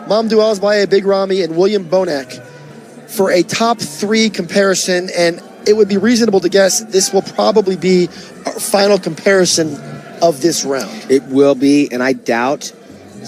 Mamadou Asbaye, Big Ramy, and William Bonac for a top 3 comparison, and it would be reasonable to guess this will probably be our final comparison of this round. It will be, and I doubt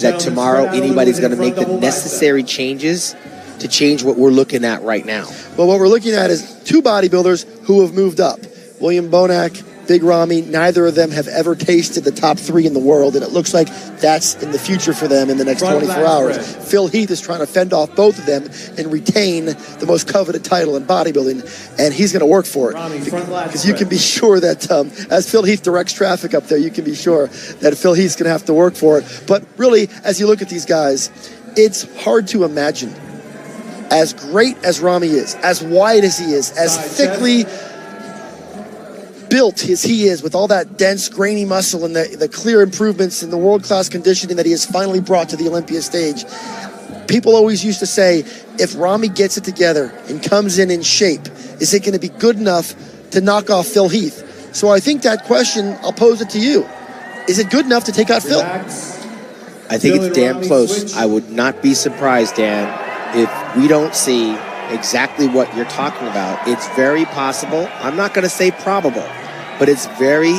that tomorrow anybody's going to make the necessary changes to change what we're looking at right now. Well, what we're looking at is 2 bodybuilders who have moved up. William Bonac, Big Ramy, neither of them have ever tasted the top 3 in the world, and it looks like that's in the future for them in the next 24 hours. Phil Heath is trying to fend off both of them and retain the most coveted title in bodybuilding, and he's going to work for it. Because you can be sure that as Phil Heath directs traffic up there, you can be sure that Phil Heath's going to have to work for it. But really, as you look at these guys, it's hard to imagine, as great as Ramy is, as wide as he is, as thickly built as he is, with all that dense, grainy muscle and the clear improvements in the world-class conditioning that he has finally brought to the Olympia stage. People always used to say, if Ramy gets it together and comes in shape, is it going to be good enough to knock off Phil Heath? So I think that question, I'll pose it to you. Is it good enough to take out Phil? I think it's damn close. I would not be surprised, Dan, if we don't see exactly what you're talking about. It's very possible. I'm not going to say probable, but it's very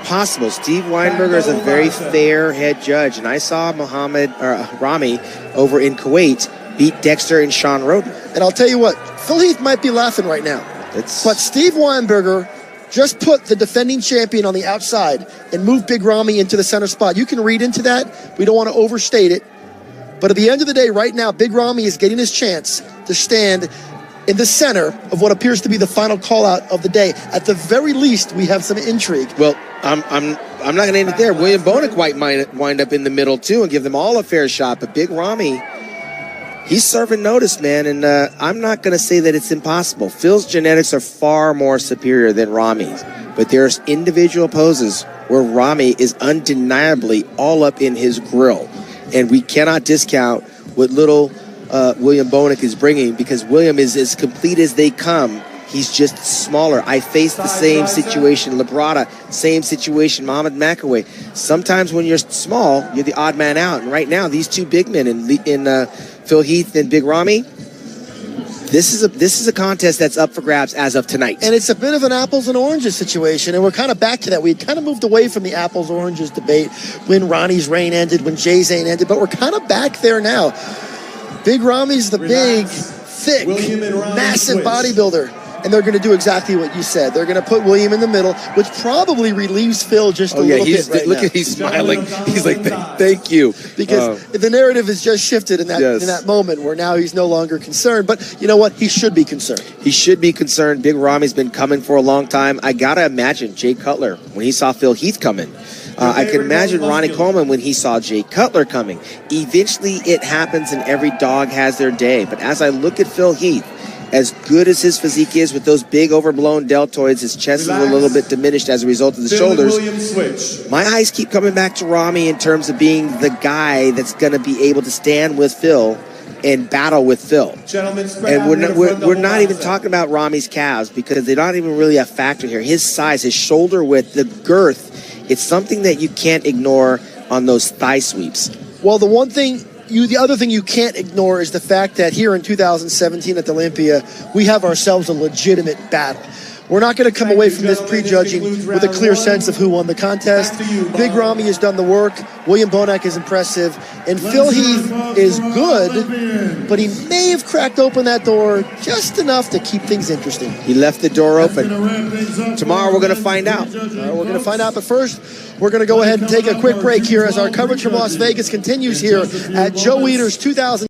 possible. Steve Weinberger is a very fair head judge, and I saw Ramy over in Kuwait beat Dexter and Shawn Rhoden. And I'll tell you what, Phil Heath might be laughing right now. But Steve Weinberger just put the defending champion on the outside and moved Big Ramy into the center spot. You can read into that. We don't want to overstate it. But at the end of the day, right now, Big Ramy is getting his chance to stand in the center of what appears to be the final call-out of the day. At the very least, we have some intrigue. Well, I'm not going to end it there. William Bonac might wind up in the middle, too, and give them all a fair shot. But Big Ramy, he's serving notice, man, and I'm not going to say that it's impossible. Phil's genetics are far more superior than Ramy's, but there's individual poses where Ramy is undeniably all up in his grill, and we cannot discount what little William Bonac is bringing, because William is as complete as they come. He's just smaller. I faced the same situation. Labrada, same situation. Muhammad Makaway. Sometimes when you're small, you're the odd man out. And right now, these 2 big men in Phil Heath and Big Ramy, this is a contest that's up for grabs as of tonight. And it's a bit of an apples and oranges situation, and we're kind of back to that. We kind of moved away from the apples oranges debate when Ronnie's reign ended, when Jay's reign ended, but we're kind of back there now. Big Ramy's the big, thick, massive bodybuilder. And they're going to do exactly what you said. They're going to put William in the middle, which probably relieves Phil just a little bit right look now. He's smiling. He's like, thank you. Because the narrative has just shifted in that moment where now he's no longer concerned. But you know what? He should be concerned. He should be concerned. Big Ramy's been coming for a long time. I got to imagine Jay Cutler, when he saw Phil Heath coming. I can imagine Ronnie Coleman when he saw Jay Cutler coming. Eventually, it happens, and every dog has their day. But as I look at Phil Heath, as good as his physique is with those big overblown deltoids, his chest is a little bit diminished as a result of the shoulders. My eyes keep coming back to Ramy in terms of being the guy that's going to be able to stand with Phil and battle with Phil. And we're not even talking about Ramy's calves, because they're not even really a factor here. His size, his shoulder width, the girth, it's something that you can't ignore on those thigh sweeps. Well, the other thing you can't ignore is the fact that here in 2017 at the Olympia, we have ourselves a legitimate battle. We're not going to come away from this prejudging with a clear sense of who won the contest. Big Ramy has done the work. William Bonac is impressive. And Phil Heath is good, but he may have cracked open that door just enough to keep things interesting. He left the door open. Tomorrow we're going to find out. We're going to find out, but first, we're going to go ahead and take a quick break here as our coverage from Las Vegas continues here at Joe Weider's 2000.